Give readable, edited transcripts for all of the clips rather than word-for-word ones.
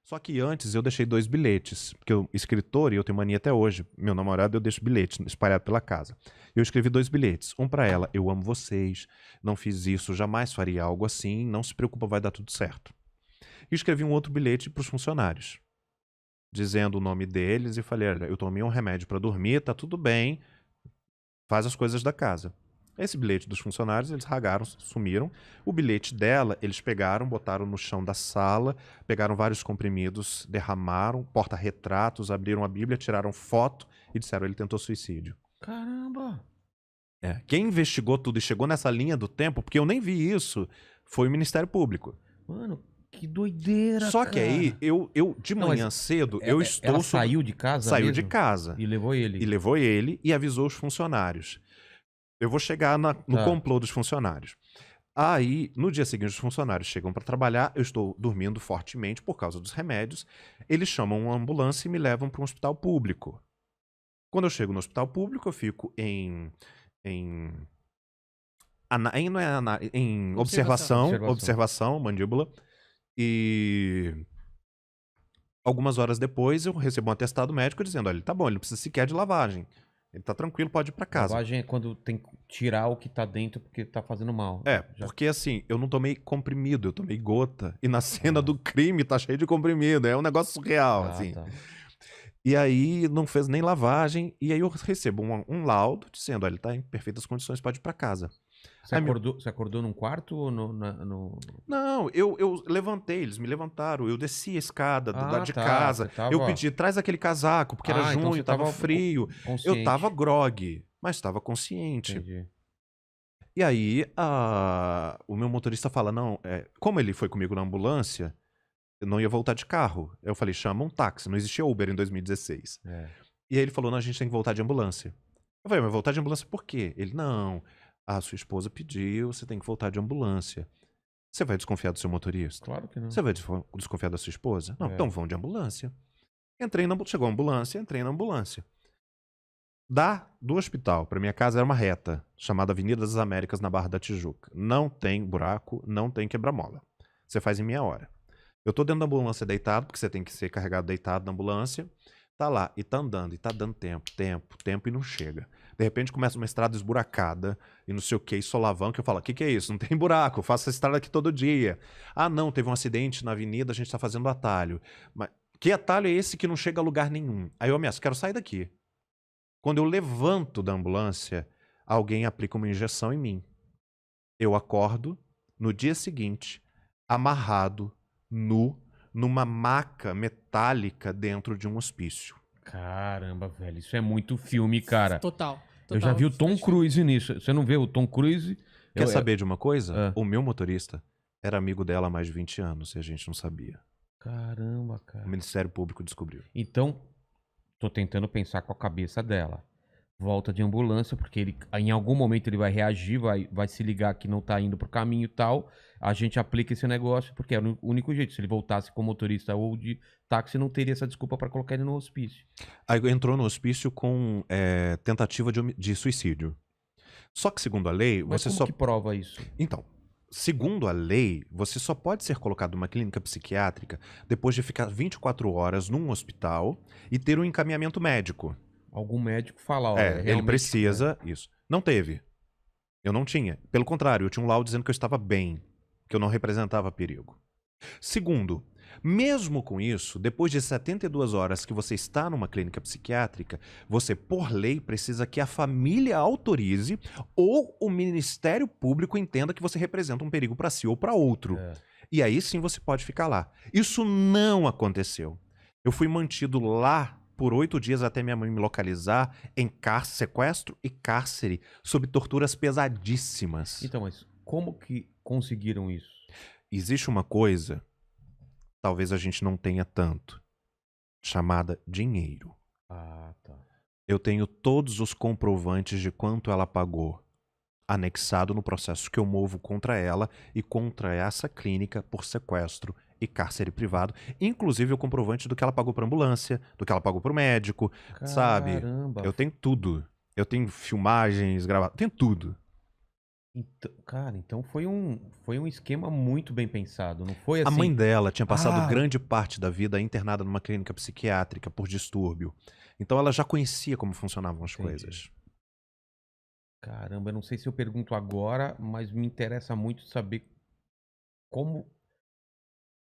Só que antes eu deixei 2 bilhetes, porque eu, escritor, e eu tenho mania até hoje, meu namorado, eu deixo bilhetes espalhados pela casa. Eu escrevi 2 bilhetes, um pra ela: eu amo vocês, não fiz isso, jamais faria algo assim, não se preocupa, vai dar tudo certo. E escrevi um outro bilhete pros funcionários, dizendo o nome deles e falei: olha, eu tomei um remédio pra dormir, tá tudo bem, faz as coisas da casa. Esse bilhete dos funcionários, eles ragaram, sumiram. O bilhete dela, eles pegaram, botaram no chão da sala, pegaram vários comprimidos, derramaram, porta-retratos, abriram a Bíblia, tiraram foto e disseram: ele tentou suicídio. Caramba! Quem investigou tudo e chegou nessa linha do tempo, porque eu nem vi isso, foi o Ministério Público. Mano, que doideira, Só que aí, cara. eu de Não, manhã mas cedo, eu estou ela sob... saiu de casa Saiu de mesmo? casa. E levou E ele? levou ele e avisou os funcionários. Eu vou chegar no Tá. complô dos funcionários. Aí, no dia seguinte, os funcionários chegam para trabalhar, eu estou dormindo fortemente por causa dos remédios. Eles chamam uma ambulância e me levam para um hospital público. Quando eu chego no hospital público, eu fico não é em observação, mandíbula. E algumas horas depois eu recebo um atestado médico dizendo: olha, ele tá bom, ele não precisa sequer de lavagem. Ele tá tranquilo, pode ir pra casa. Lavagem é quando tem que tirar o que tá dentro porque tá fazendo mal. Porque assim, eu não tomei comprimido, eu tomei gota. E na cena do crime tá cheio de comprimido. É um negócio surreal, assim. Tá. E aí não fez nem lavagem. E aí eu recebo um laudo dizendo: olha, ele tá em perfeitas condições, pode ir pra casa. Você acordou num quarto ou no... Não, eu levantei, eles me levantaram. Eu desci a escada de tá. casa. Você tava... Eu pedi: traz aquele casaco, porque era então junho, você tava tava frio. Eu consciente. tava grogue, mas tava consciente. Entendi. E aí o meu motorista fala: não, como ele foi comigo na ambulância, eu não ia voltar de carro. Eu falei: chama um táxi, não existia Uber em 2016. E aí ele falou: não, a gente tem que voltar de ambulância. Eu falei: mas voltar de ambulância por quê? Ele: não, a sua esposa pediu, você tem que voltar de ambulância. Você vai desconfiar do seu motorista? Claro que não. Você vai desconfiar da sua esposa? Não, então vão de ambulância. Chegou a ambulância, entrei na ambulância. Do hospital pra minha casa era uma reta, chamada Avenida das Américas, na Barra da Tijuca. Não tem buraco, não tem quebra-mola. Você faz em meia hora. Eu tô dentro da ambulância deitado, porque você tem que ser carregado deitado na ambulância. Tá lá, e tá andando, e tá dando tempo, e não chega. De repente começa uma estrada esburacada, e não sei o que, e solavanco, eu falo: o que é isso? Não tem buraco, eu faço essa estrada aqui todo dia. Ah não, teve um acidente na avenida, a gente tá fazendo atalho. Mas que atalho é esse que não chega a lugar nenhum? Aí eu ameaço: quero sair daqui. Quando eu levanto da ambulância, alguém aplica uma injeção em mim. Eu acordo no dia seguinte, amarrado, nu, numa maca metálica dentro de um hospício. Caramba, velho. Isso é muito filme, cara. Total. Eu já vi o Tom Cruise nisso. Você não vê o Tom Cruise? Quer saber de uma coisa? Ah. O meu motorista era amigo dela há mais de 20 anos e a gente não sabia. Caramba, cara. O Ministério Público descobriu. Então, tô tentando pensar com a cabeça dela. Volta de ambulância, porque ele, em algum momento ele vai reagir, vai se ligar que não tá indo pro caminho e tal. A gente aplica esse negócio, porque era o único jeito. Se ele voltasse como motorista ou de táxi, não teria essa desculpa pra colocar ele no hospício. Aí entrou no hospício com tentativa de suicídio. Só que, segundo a lei, Mas você como só... que prova isso? Então, segundo a lei, você só pode ser colocado numa clínica psiquiátrica depois de ficar 24 horas num hospital e ter um encaminhamento médico. Algum médico fala, ó, Ele precisa... Isso. Não teve. Eu não tinha. Pelo contrário, eu tinha um laudo dizendo que eu estava bem, que eu não representava perigo. Segundo, mesmo com isso, depois de 72 horas que você está numa clínica psiquiátrica, você, por lei, precisa que a família autorize ou o Ministério Público entenda que você representa um perigo para si ou para outro. E aí sim você pode ficar lá. Isso não aconteceu. Eu fui mantido lá por 8 dias até minha mãe me localizar em sequestro e cárcere, sob torturas pesadíssimas. Então, mas como que conseguiram isso? Existe uma coisa, talvez a gente não tenha tanto, chamada dinheiro. Ah, tá. Eu tenho todos os comprovantes de quanto ela pagou, anexado no processo que eu movo contra ela e contra essa clínica por sequestro e cárcere privado. Inclusive o comprovante do que ela pagou pra ambulância, do que ela pagou pro médico, sabe? Caramba. Eu tenho tudo. Eu tenho filmagens gravadas, tenho tudo. Então, cara, então foi um esquema muito bem pensado. Não foi A mãe assim. dela tinha passado Ah, grande parte da vida internada numa clínica psiquiátrica por distúrbio. Então ela já conhecia como funcionavam as entendi. coisas. Caramba, eu não sei se eu pergunto agora, mas me interessa muito saber como,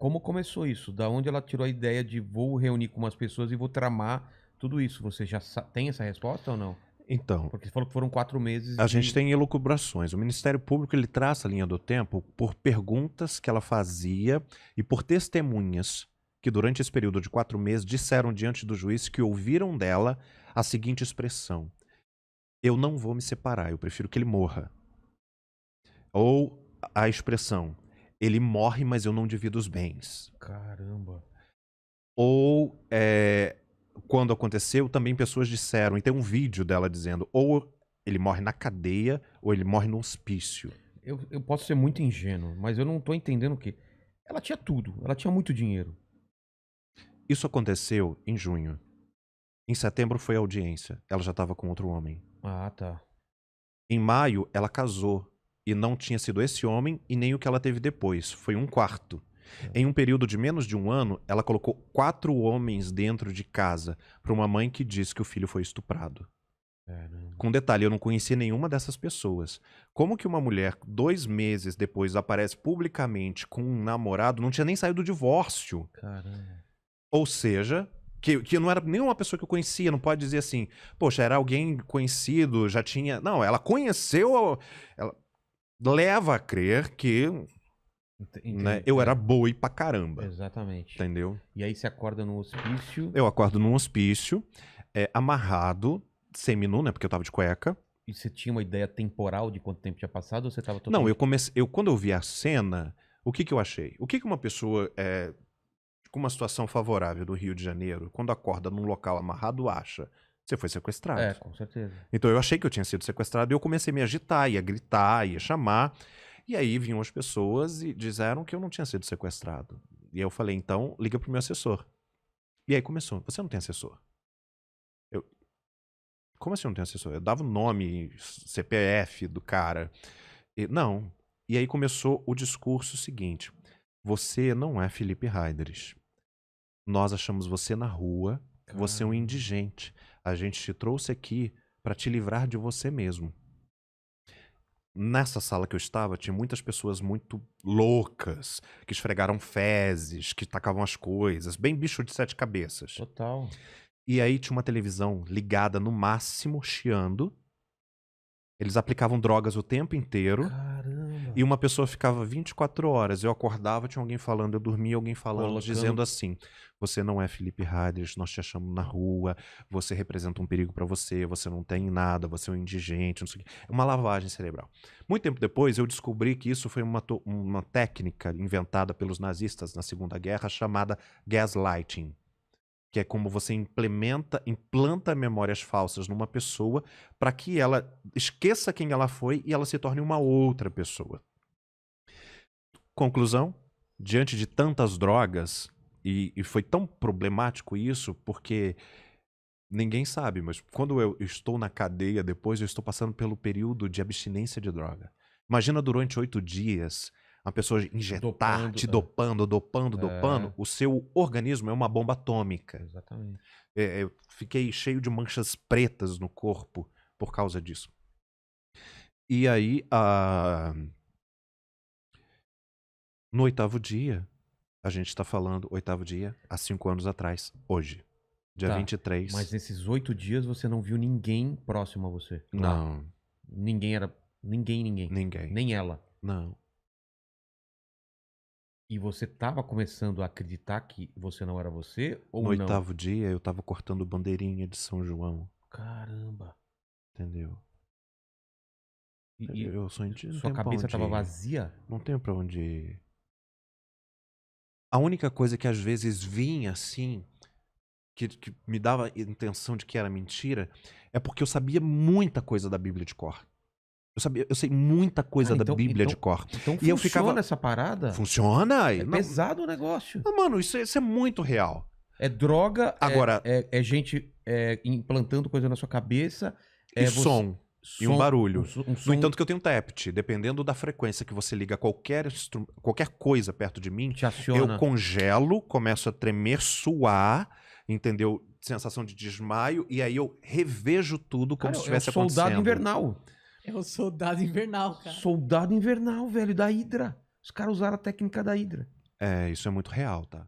como começou isso. Da onde ela tirou a ideia de vou reunir com umas pessoas e vou tramar tudo isso. Você já tem essa resposta ou não? Então, Porque você falou que foram 4 meses a gente de. tem elucubrações. O Ministério Público ele traça a linha do tempo por perguntas que ela fazia e por testemunhas que durante esse período de 4 meses disseram diante do juiz que ouviram dela a seguinte expressão: eu não vou me separar, eu prefiro que ele morra. Ou a expressão: ele morre, mas eu não divido os bens. Caramba. Ou, quando aconteceu, também pessoas disseram, e tem um vídeo dela dizendo, ou ele morre na cadeia, ou ele morre no hospício. Eu posso ser muito ingênuo, mas eu não tô entendendo o quê. Ela tinha tudo, ela tinha muito dinheiro. Isso aconteceu em junho. Em setembro foi a audiência. Ela já estava com outro homem. Ah, tá. Em maio, ela casou. E não tinha sido esse homem e nem o que ela teve depois. Foi um quarto. Em um período de menos de um ano, ela colocou 4 homens dentro de casa para uma mãe que disse que o filho foi estuprado. Caramba. Com detalhe, eu não conhecia nenhuma dessas pessoas. Como que uma mulher, 2 meses depois, aparece publicamente com um namorado, não tinha nem saído do divórcio? Caramba. Ou seja, que não era nenhuma pessoa que eu conhecia, não pode dizer assim, poxa, era alguém conhecido, já tinha. Não, ela conheceu. Ela leva a crer que, né, eu era boi pra caramba. Exatamente. Entendeu? E aí você acorda no hospício Eu acordo num hospício, amarrado, seminu, né? Porque eu tava de cueca. e você tinha uma ideia temporal de quanto tempo tinha passado ou você tava Não, totalmente... quando eu vi a cena, o que eu achei? O que uma pessoa com uma situação favorável do Rio de Janeiro, quando acorda num local amarrado, acha? Você foi sequestrado. Com certeza. Então eu achei que eu tinha sido sequestrado e eu comecei a me agitar, ia gritar, ia chamar. E aí vinham as pessoas e disseram que eu não tinha sido sequestrado. E aí eu falei, então liga pro meu assessor. E aí começou, você não tem assessor? Eu, como assim não tem assessor? Eu dava o nome, CPF do cara. Não. E aí começou o discurso seguinte: você não é Felipe Heidrich. Nós achamos você na rua, você é um indigente. A gente te trouxe aqui para te livrar de você mesmo. Nessa sala que eu estava, tinha muitas pessoas muito loucas, que esfregaram fezes, que tacavam as coisas, bem bicho de 7 cabeças. Total. E aí tinha uma televisão ligada no máximo, chiando. Eles aplicavam drogas o tempo inteiro. Caramba. E uma pessoa ficava 24 horas. Eu acordava, tinha alguém falando, eu dormia, alguém falando, Colocando... dizendo assim: você não é Felipe Heidrich, nós te achamos na rua, você representa um perigo pra você, você não tem nada, você é um indigente, não sei o quê. É uma lavagem cerebral. Muito tempo depois, eu descobri que isso foi uma técnica inventada pelos nazistas na Segunda Guerra chamada gaslighting. Que é como você implanta memórias falsas numa pessoa para que ela esqueça quem ela foi e ela se torne uma outra pessoa. Conclusão, diante de tantas drogas, e foi tão problemático isso, porque ninguém sabe, mas quando eu estou na cadeia depois, eu estou passando pelo período de abstinência de droga. Imagina durante 8 dias uma pessoa injetar, te dopando, o seu organismo é uma bomba atômica. Exatamente. Eu fiquei cheio de manchas pretas no corpo por causa disso. E aí, no 8º dia, a gente tá falando, 8º dia, há 5 anos atrás, hoje, dia 23. Mas nesses 8 dias você não viu ninguém próximo a você? Lá. Não. Ninguém era... Ninguém. Ninguém. Nem ela. Não. E você tava começando a acreditar que você não era você ou No não? 8º dia, eu tava cortando bandeirinha de São João. Caramba. Entendeu? E Eu sou não sua tenho cabeça pra onde tava ir. vazia? Não tenho pra onde ir. A única coisa que às vezes vinha assim, que me dava a intenção de que era mentira, é porque eu sabia muita coisa da Bíblia de cor. Eu sei muita coisa da Bíblia de cor. Então E eu funciona ficava... essa parada? Funciona? É pesado o negócio. Não, mano, isso é muito real. É droga, Agora... é gente implantando coisa na sua cabeça. E som. e um barulho. Um som... No entanto que eu tenho um TEPT, dependendo da frequência que você liga qualquer coisa perto de mim, te aciona. eu congelo, começo a tremer, suar, entendeu? Sensação de desmaio, e aí eu revejo tudo como se estivesse acontecendo. Soldado Invernal. É o Soldado Invernal, cara. Soldado Invernal, velho, da Hydra. Os caras usaram a técnica da Hydra. É, isso é muito real, tá?